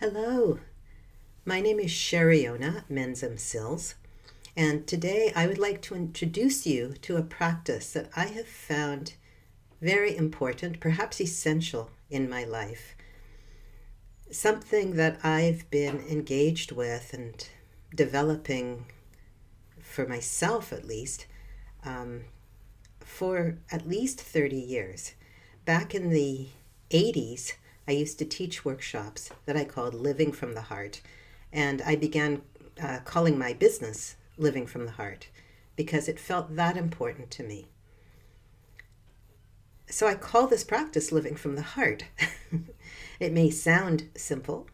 Hello, my name is Cherionna Menzam-Sills, and today I would like to introduce you to a practice that I have found very important, perhaps essential in my life. Something that I've been engaged with and developing for myself at least for at least 30 years. Back in the 80s, I used to teach workshops that I called Living from the Heart, and I began calling my business Living from the Heart because it felt that important to me. So I call this practice Living from the Heart. It may sound simple.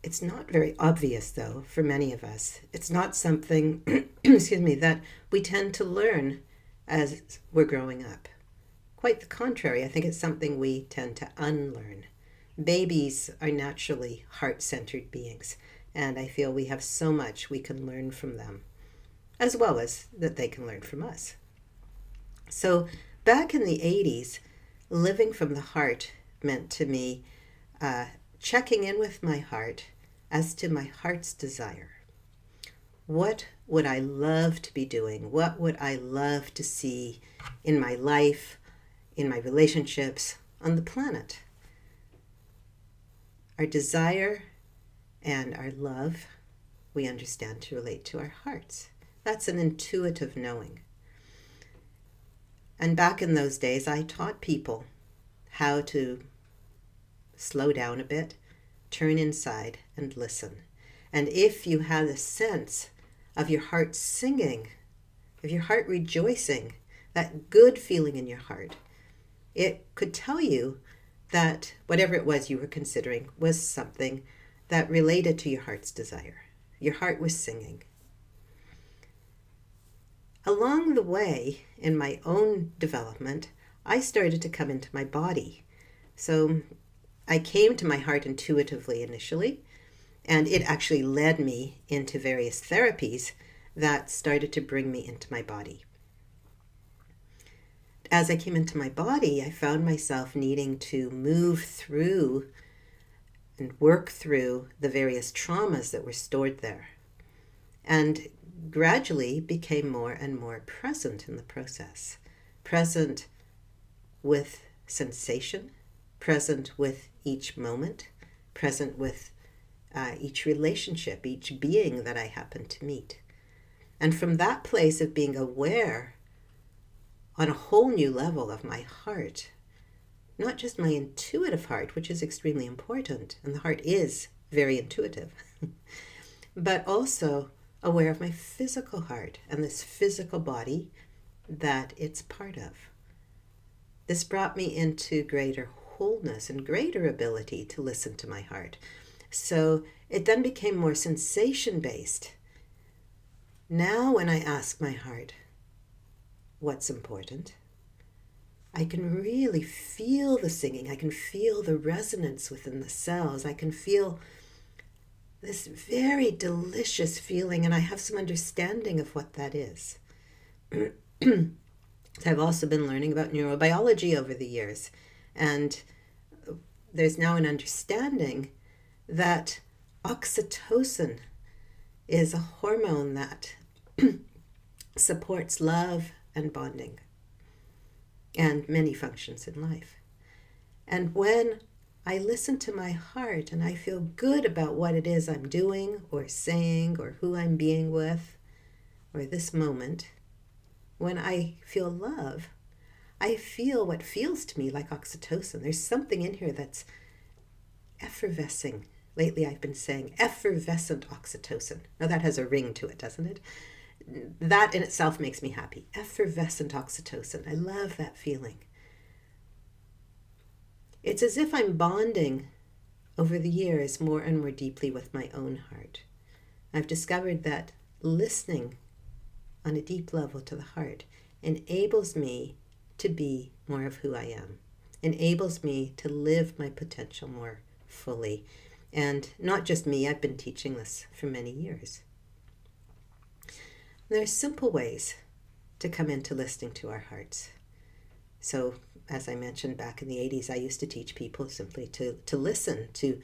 It's not very obvious, though, for many of us. It's not something, excuse me, that we tend to learn as we're growing up. Quite the contrary, I think it's something we tend to unlearn. Babies are naturally heart-centered beings, and I feel we have so much we can learn from them, as well as that they can learn from us. So back in the 80s, living from the heart meant to me checking in with my heart as to my heart's desire. What would I love to be doing? What would I love to see in my life, in my relationships, on the planet? Our desire and our love, we understand to relate to our hearts. That's an intuitive knowing. And back in those days, I taught people how to slow down a bit, turn inside, and listen. And if you had a sense of your heart singing, of your heart rejoicing, that good feeling in your heart, it could tell you that whatever it was you were considering was something that related to your heart's desire. Your heart was singing. Along the way, in my own development, I started to come into my body. So I came to my heart intuitively initially, and it actually led me into various therapies that started to bring me into my body. As I came into my body, I found myself needing to move through and work through the various traumas that were stored there, and gradually became more and more present in the process. Present with sensation, present with each moment, present with each relationship, each being that I happen to meet. And from that place of being aware on a whole new level of my heart, not just my intuitive heart, which is extremely important, and the heart is very intuitive, but also aware of my physical heart and this physical body that it's part of. This brought me into greater wholeness and greater ability to listen to my heart. So it then became more sensation-based. Now when I ask my heart, what's important? I can really feel the singing. I can feel the resonance within the cells. I can feel this very delicious feeling, and I have some understanding of what that is. I've also been learning about neurobiology over the years, and there's now an understanding that oxytocin is a hormone that supports love and bonding and many functions in life. And when I listen to my heart and I feel good about what it is I'm doing or saying or who I'm being with or this moment, when I feel love, I feel what feels to me like oxytocin. There's something in here that's effervescing. Lately I've been saying effervescent oxytocin. Now that has a ring to it, doesn't it? That in itself makes me happy. Effervescent oxytocin. I love that feeling. It's as if I'm bonding over the years more and more deeply with my own heart. I've discovered that listening on a deep level to the heart enables me to be more of who I am, enables me to live my potential more fully. And not just me, I've been teaching this for many years. There are simple ways to come into listening to our hearts. So as I mentioned back in the 80s, I used to teach people simply to listen, to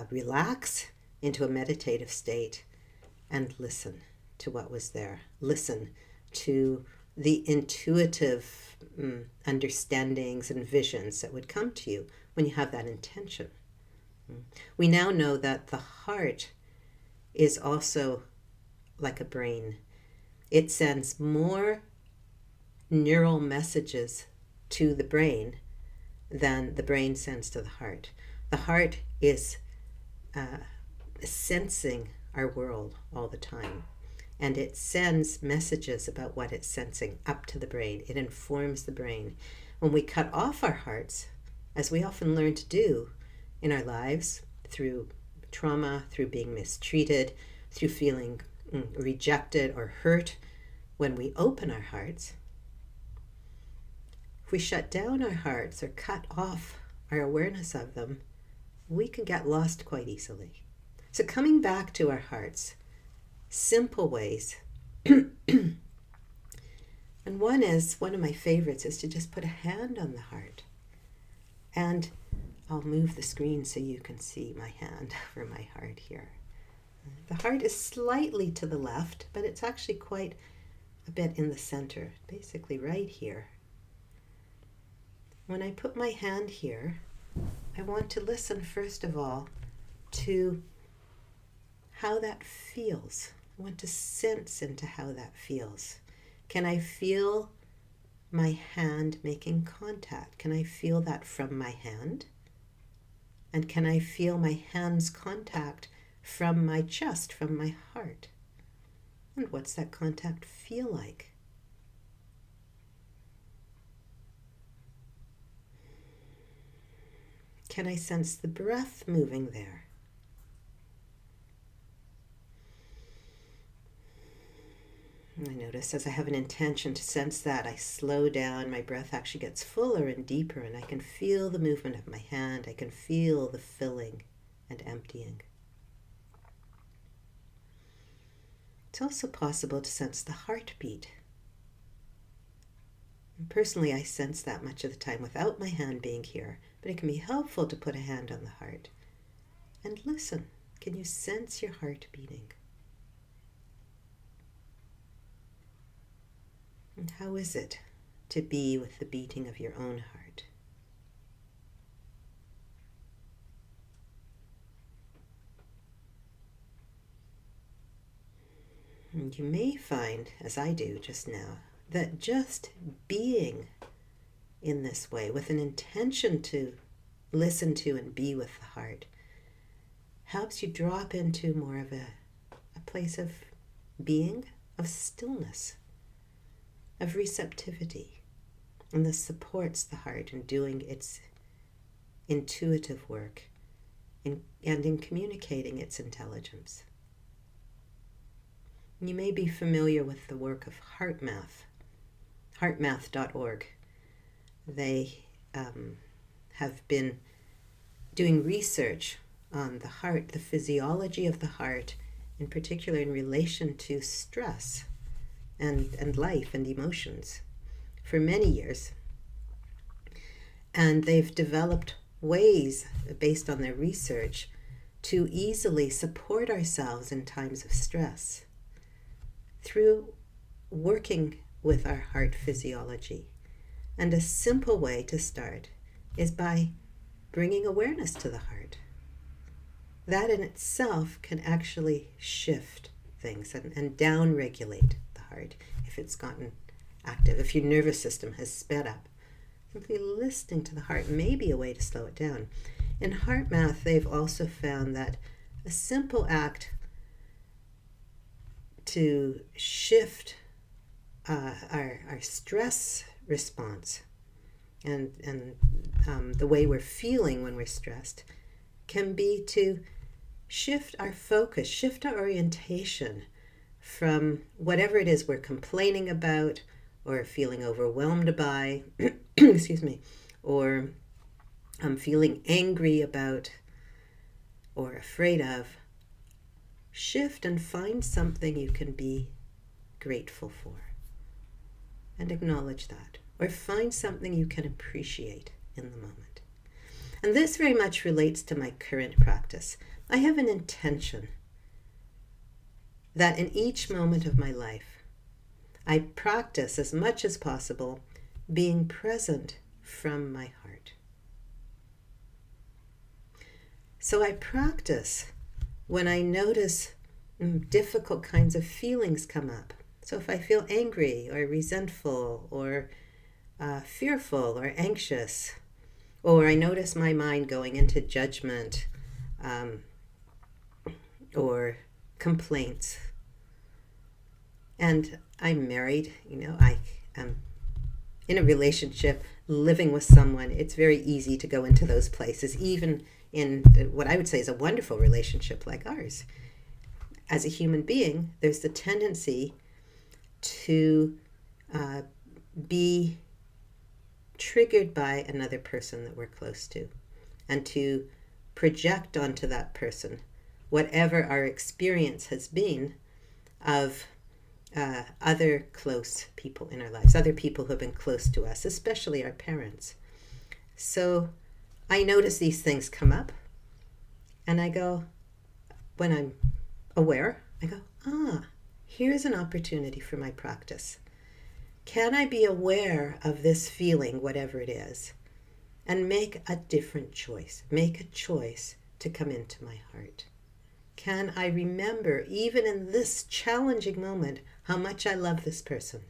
relax into a meditative state and listen to what was there. Listen to the intuitive understandings and visions that would come to you when you have that intention. We now know that the heart is also like a brain. It sends more neural messages to the brain than the brain sends to the heart. The heart is sensing our world all the time, and it sends messages about what it's sensing up to the brain. It informs the brain. When we cut off our hearts, as we often learn to do in our lives through trauma, through being mistreated, through feeling rejected or hurt, when we open our hearts, if we shut down our hearts or cut off our awareness of them, we can get lost quite easily. So coming back to our hearts, simple ways. And one of my favorites is to just put a hand on the heart. And I'll move the screen so you can see my hand over my heart here. The heart is slightly to the left, but it's actually quite a bit in the center, basically right here. When I put my hand here, I want to listen first of all to how that feels. I want to sense into how that feels. Can I feel my hand making contact? Can I feel that from my hand? And can I feel my hand's contact from my chest, from my heart? And what's that contact feel like? Can I sense the breath moving there? I notice as I have an intention to sense that, I slow down, my breath actually gets fuller and deeper, and I can feel the movement of my hand, I can feel the filling and emptying. It's also possible to sense the heartbeat. And personally, I sense that much of the time without my hand being here, but it can be helpful to put a hand on the heart. And listen, can you sense your heart beating? And how is it to be with the beating of your own heart? And you may find, as I do just now, that just being in this way, with an intention to listen to and be with the heart, helps you drop into more of a place of being, of stillness, of receptivity. And this supports the heart in doing its intuitive work and in communicating its intelligence. You may be familiar with the work of HeartMath, heartmath.org. They have been doing research on the heart, the physiology of the heart, in particular in relation to stress and life and emotions for many years. And they've developed ways, based on their research, to easily support ourselves in times of stress through working with our heart physiology. And a simple way to start is by bringing awareness to the heart. That in itself can actually shift things and down-regulate the heart if it's gotten active, if your nervous system has sped up. Simply listening to the heart may be a way to slow it down. In HeartMath, they've also found that a simple act to shift our stress response and the way we're feeling when we're stressed can be to shift our focus, shift our orientation from whatever it is we're complaining about or feeling overwhelmed by, excuse me, or feeling angry about or afraid of. Shift and find something you can be grateful for and acknowledge that, or find something you can appreciate in the moment. And this very much relates to my current practice. I have an intention that in each moment of my life, I practice as much as possible being present from my heart. So I practice when I notice difficult kinds of feelings come up. So if I feel angry or resentful or fearful or anxious, or I notice my mind going into judgment or complaints, and I'm married, I am in a relationship, living with someone, it's very easy to go into those places, even in what I would say is a wonderful relationship like ours. As a human being, there's the tendency to be triggered by another person that we're close to, and to project onto that person whatever our experience has been of other close people in our lives, other people who have been close to us, especially our parents. So I notice these things come up, and I go, when I'm aware, I go, here's an opportunity for my practice. Can I be aware of this feeling, whatever it is, and make a different choice? Make a choice to come into my heart. Can I remember, even in this challenging moment, how much I love this person?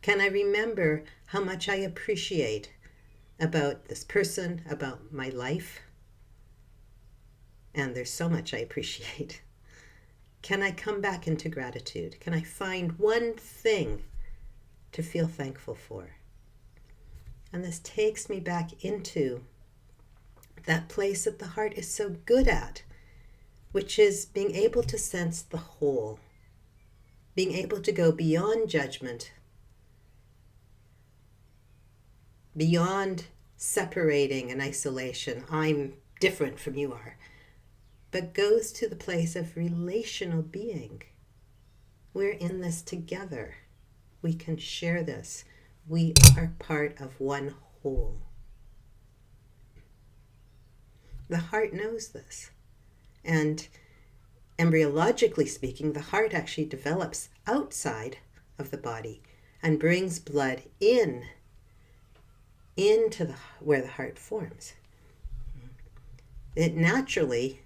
Can I remember how much I appreciate about this person, about my life? And there's so much I appreciate. Can I come back into gratitude? Can I find one thing to feel thankful for? And this takes me back into that place that the heart is so good at, which is being able to sense the whole, being able to go beyond judgment, beyond separating and isolation. I'm different from you are, but goes to the place of relational being. We're in this together. We can share this. We are part of one whole. The heart knows this. And embryologically speaking, the heart actually develops outside of the body and brings blood into where the heart forms. It naturally,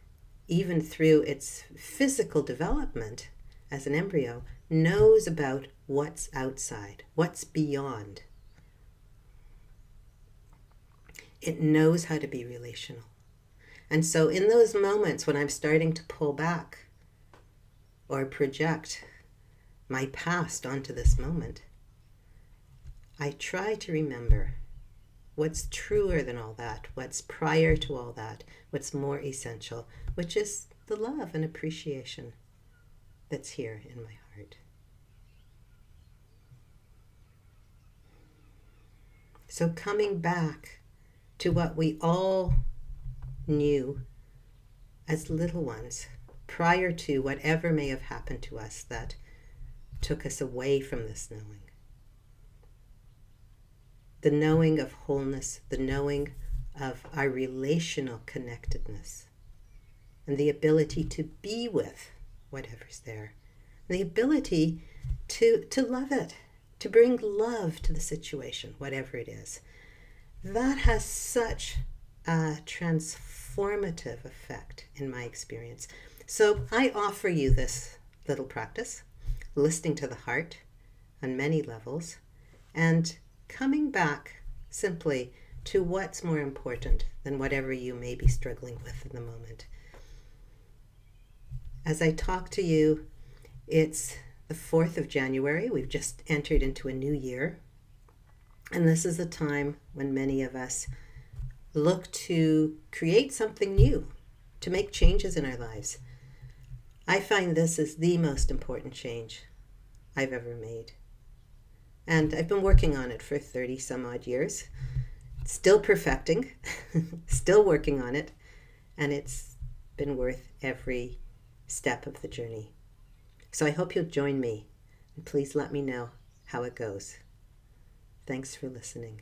even through its physical development as an embryo, knows about what's outside, what's beyond. It knows how to be relational. And so in those moments when I'm starting to pull back or project my past onto this moment, I try to remember what's truer than all that, what's prior to all that, what's more essential, which is the love and appreciation that's here in my heart. So coming back to what we all knew as little ones prior to whatever may have happened to us that took us away from this knowing. The knowing of wholeness, the knowing of our relational connectedness, and the ability to be with whatever's there, and the ability to love it, to bring love to the situation, whatever it is. That has such a transformative effect in my experience. So I offer you this little practice, listening to the heart on many levels, and coming back simply to what's more important than whatever you may be struggling with in the moment. As I talk to you, it's the 4th of January. We've just entered into a new year. And this is a time when many of us look to create something new, to make changes in our lives. I find this is the most important change I've ever made. And I've been working on it for 30 some odd years. Still perfecting, still working on it. And it's been worth every step of the journey. So I hope you'll join me, and please let me know how it goes. Thanks for listening.